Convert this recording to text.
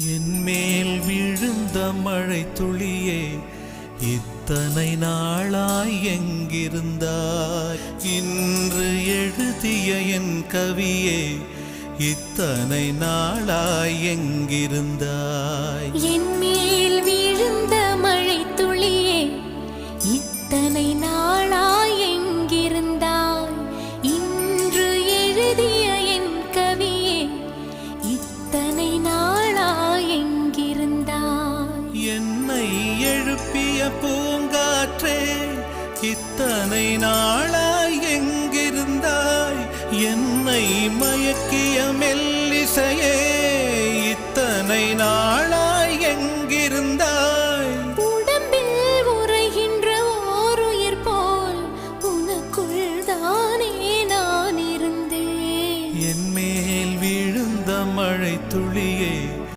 என்மேல் விழுந்த மழை துளியே, இத்தனை நாளாய் எங்கிருந்தாய்? இன்று எழுதிய என் கவியே, இத்தனை நாளாய் எங்கிருந்தாய்? என்மேல் விழுந்த மழை துளியே, இத்தனை நாளாய் எங்கிருந்தாய்? இன்று எழுதிய என் கவியே, இத்தனை நாளாய் எங்கிருந்தாய்? என்னை எழுப்பிய பூங்காற்றே, இத்தனை நாளாய் எங்கிருந்தாய்? என்னை மயக்கிய மெல்லிசையே, இத்தனை நாள்